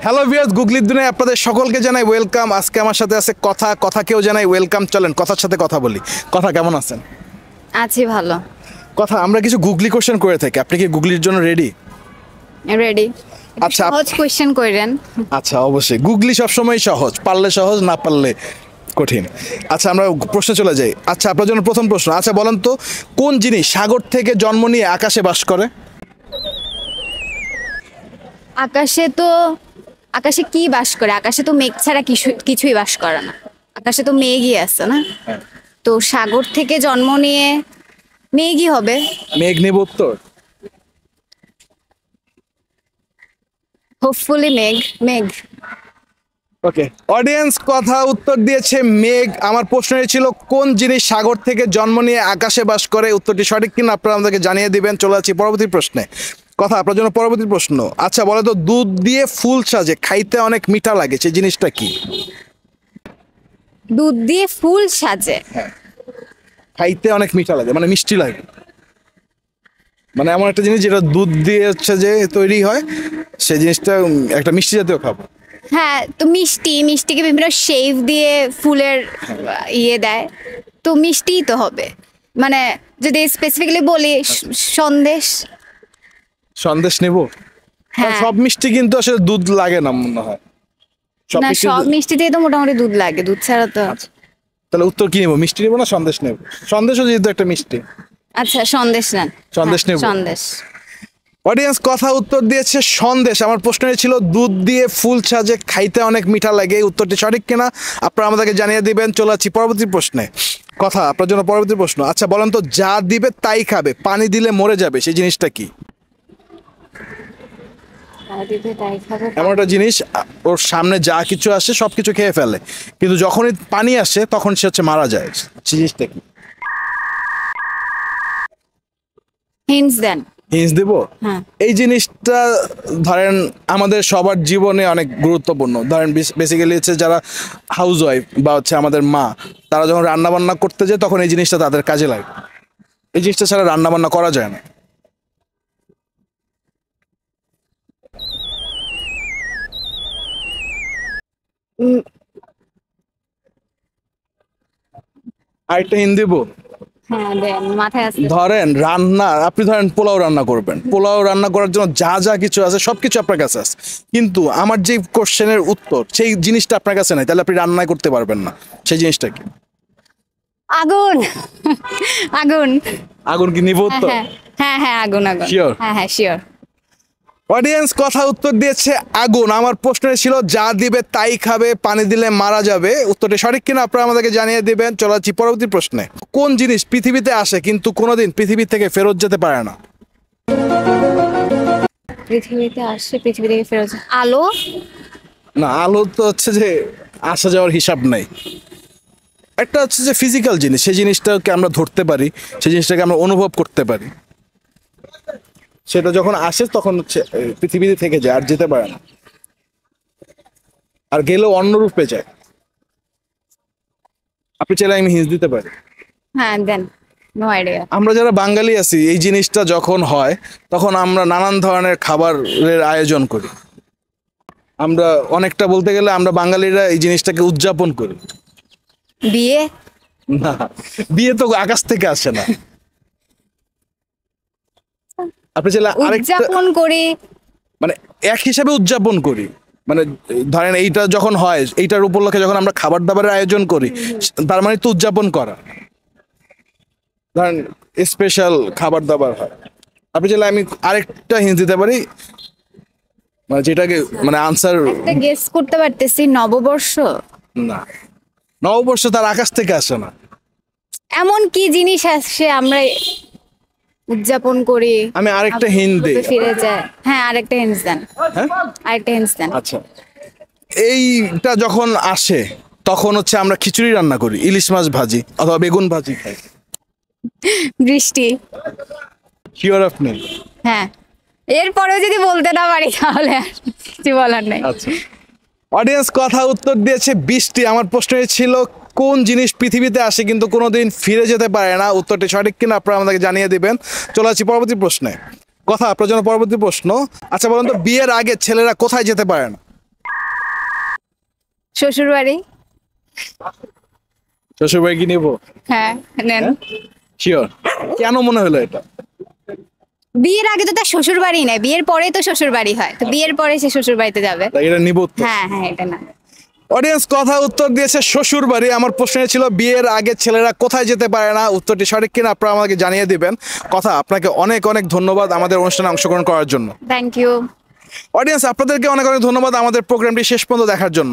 Hello viewers, গুগলির দুনিয়ায় আপনাদের সকলকে জানাই ওয়েলকাম। আজকে আমার সাথে আছে কথাকেও জানাই ওয়েলকাম। চলেন কথার সাথে কথা বলি। কথা, কেমন আছেন? আছি ভালো। কথা, আমরা কিছু গুগলি কোশ্চেন করে থাকি, আপনি কি গুগলির জন্য রেডি? রেডি। আচ্ছা, সহজ কোশ্চেন করেন। আচ্ছা, অবশ্যই। গুগলি সবসময় সহজ, পারলে সহজ, না পারলে কঠিন। আচ্ছা, আমরা প্রশ্নে চলে যাই। আচ্ছা, আপনার জন্য প্রথম প্রশ্ন। আচ্ছা বলেন তো, কোন জিনিস সাগর থেকে জন্ম নিয়ে আকাশে বাস করে? আকাশে কি বাস করে? আকাশে তো মেঘ ছাড়া কিছুই বাস করে না। আকাশে তো মেঘই আছে না? তো সাগর থেকে জন্ম নিয়ে মেঘই হবে। মেঘ নেব উত্তর? হোপফুলি মেঘ। ওকে, অডিয়েন্স কথা উত্তর দিয়েছে মেঘ। আমার প্রশ্ন ছিল কোন জিনিস সাগর থেকে জন্ম নিয়ে আকাশে বাস করে। উত্তরটি সঠিক কিনা আপনারা আমাদেরকে জানিয়ে দিবেন। চলে যাচ্ছি পরবর্তী প্রশ্নে। কথা, আপনার জন্য পরবর্তী প্রশ্ন। আচ্ছা বলে তো, দুধ দিয়ে ফুল সাজে, খাইতে অনেক মিঠা লাগে, সেই জিনিসটা কি? দুধ দিয়ে ফুল সাজে, খাইতে অনেক মিঠা লাগে মানে মিষ্টি লাগে, মানে এমন একটা জিনিস যেটা দুধ দিয়ে হচ্ছে যে তৈরি হয়, সেই জিনিসটা একটা মিষ্টি জাতীয় খাবার। হ্যাঁ, তো মিষ্টিকে বিভিন্ন শেপ দিয়ে ফুলের ইয়ে দেয়, তো মিষ্টিই তো হবে। মানে যদি স্পেসিফিক্যালি বলি, সন্দেশ। সন্দেশ নেব? হ্যাঁ, সব মিষ্টি কিন্তু আসলে দুধ লাগে না মনে হয়। না, সব মিষ্টিতেই তো মোটামুটি দুধ লাগে, দুধ ছাড়া তো। তাহলে উত্তর কি নেবো, মিষ্টি নেবো না সন্দেশ নেবো? সন্দেশও যেহেতু একটা মিষ্টি। আচ্ছা, সন্দেশ নেন। সন্দেশ নেব। সন্দেশ। অডিয়েন্স কথা উত্তর দিয়েছে সন্দেশ। আমার প্রশ্ন ছিল দুধ দিয়ে ফুল সাজে, খাইতে অনেক মিঠা লাগে, উত্তরটি সঠিক কিনা আপনারা আমাদেরকে জানিয়ে দিবেন। চলে যাচ্ছি পরবর্তী প্রশ্নে। কথা, আপনার জন্য পরবর্তী প্রশ্ন। আচ্ছা বলেন তো, যা দিবে তাই খাবে, পানি দিলে মরে যাবে, সেই জিনিসটা কি? এমন একটা জিনিস, ওর সামনে যা কিছু আসে সবকিছু খেয়ে ফেলে, কিন্তু যখনই পানি আসে তখন সে হচ্ছে মারা যায়, সেই জিনিসটা কি? হিন্টস দেন। হিন্টস দেব? হ্যাঁ। এই জিনিসটা ধরেন আমাদের সবার জীবনে অনেক গুরুত্বপূর্ণ। ধরেন বেসিক্যালি হচ্ছে যারা হাউস ওয়াইফ বা হচ্ছে আমাদের মা, তারা যখন রান্না বান্না করতে যায় তখন এই জিনিসটা তাদের কাজে লাগে। এই জিনিসটা ছাড়া রান্না বান্না করা যায় না। আরেকটা হিন্ট দিব? হ্যাঁ, দেন, মাথায় আসছে। ধরেন আপনি ধরেন পোলাও রান্না করবেন, পোলাও রান্না করার জন্য যা যা কিছু আছে সবকিছু আপনার কাছে আছে, কিন্তু আমার যে কোশ্চেনের উত্তর সেই জিনিসটা আপনার কাছে নাই, তাহলে আপনি রান্না করতে পারবেন না, সেই জিনিসটা কি? আগুন। আগুন। আগুন কি নিব উত্তর? হ্যাঁ, আগুন। Sure? হ্যাঁ, শিওর। অডিয়েন্স কথা উত্তর দিয়েছে আগুন। আমার প্রশ্ন ছিল যা দিবে তাই খাবে, পানি দিলে মারা যাবে, উত্তরটি সঠিক কিনা আপনারা আমাদেরকে জানিয়ে দিবেন। চলে যাচ্ছি পরবর্তী প্রশ্নে। কোন জিনিস পৃথিবীতে আসে কিন্তু কোনোদিন পৃথিবী থেকে ফেরত যেতে পারে না? পৃথিবীতে আসে, পৃথিবী থেকে ফেরত যায়। আলো। না, আলো তো হচ্ছে যে আসা যাওয়ার হিসাব নাই। একটা হচ্ছে যে ফিজিক্যাল জিনিস, সেই জিনিসটাকে আমরা ধরতে পারি, সেই জিনিসটাকে আমরা অনুভব করতে পারি, সেটা যখন আসে তখন হচ্ছে পৃথিবীতে থেকে যায়, আর যেতে পারে না, আর গেলেও অন্য রূপে যায়। আপনি চাইলে আমি হিন্স দিতে পারি। হ্যাঁ, দেন। No idea. আমরা যারা বাঙালি আছি, এই জিনিসটা যখন হয় তখন আমরা নানান ধরনের খাবারের আয়োজন করি। আমরা অনেকটা বলতে গেলে আমরা বাঙালিরা এই জিনিসটাকে উদযাপন করি। বিয়ে। না, বিয়ে তো আকাশ থেকে আসে না। আপনি চাইলে আরেকটা, উদযাপন করি, মানে এক হিসাবে উদযাপন করি, মানে ধরেন এইটা যখন হয়, এইটার উপলক্ষে যখন আমরা খাবার দাবারের আয়োজন করি, তার মানে তো উদযাপন করা। ধরেন স্পেশাল খাবার দাবার হয়। আপনি চাইলে আমি আরেকটা হিন্ট দিতে পারি, মানে যেটাকে মানে আনসার। একটা গেস করতে পারতেছি, নববর্ষ। না, নববর্ষ তার আকাশ থেকে আসে না। এমন কি জিনিস আসে আমরা উদযাপন করি, আমি আরেকটা হিন্ট দিই। ফিরে যায়। হ্যাঁ, আরেকটা হিন্টস দেন। হ্যাঁ, আরেকটা হিন্টস দেন। আচ্ছা, এইটা যখন আসে তখন হচ্ছে আমরা খিচুড়ি রান্না করি, ইলিশ মাছ ভাজি অথবা বেগুন ভাজি খাই। বৃষ্টি। শিওর আপনি? হ্যাঁ, এরপরেও যদি বলতে না পারি তাহলে আর কিছু বলার নাই। আচ্ছা, অডিয়েন্স কথা উত্তর দিয়েছে বৃষ্টি। আমার প্রশ্ন ছিল কোন জিনিস পৃথিবীতে আসে কিন্তু কোনোদিন ফিরে যেতে পারে না, উত্তরটি সঠিক কিনা আপনারা আমাদেরকে জানিয়ে দিবেন। চলে আসছি পরবর্তী প্রশ্নে। কথা, আপনার জন্য পরবর্তী প্রশ্ন। আচ্ছা বলুন তো, বিয়ের আগে ছেলেরা কোথায় যেতে পারে না? শ্বশুর বাড়ি। শ্বশুরবাড়ি কি নিবো? হ্যাঁ নেন। শিওর? কেন মনে হলো এটা? বিয়ের আগে তো তার শ্বশুর বাড়ি নেই, বিয়ের পরে তো শ্বশুর বাড়ি হয়, তো বিয়ের পরে সে শ্বশুর বাড়িতে যাবে। তাই এটা নিবো তো? হ্যাঁ হ্যাঁ, এটা না। অডিয়েন্স কথা উত্তর দিয়েছে শ্বশুর বাড়ি। আমার প্রশ্ন ছিল বিয়ের আগে ছেলেরা কোথায় যেতে পারে না, উত্তরটি সঠিক কিনা আপনারা আমাকে জানিয়ে দিবেন। কথা, আপনাকে অনেক অনেক ধন্যবাদ আমাদের অনুষ্ঠানে অংশগ্রহণ করার জন্য। Thank you. অডিয়েন্স আপনাদেরকে অনেক অনেক ধন্যবাদ আমাদের প্রোগ্রামটি শেষ পর্যন্ত দেখার জন্য।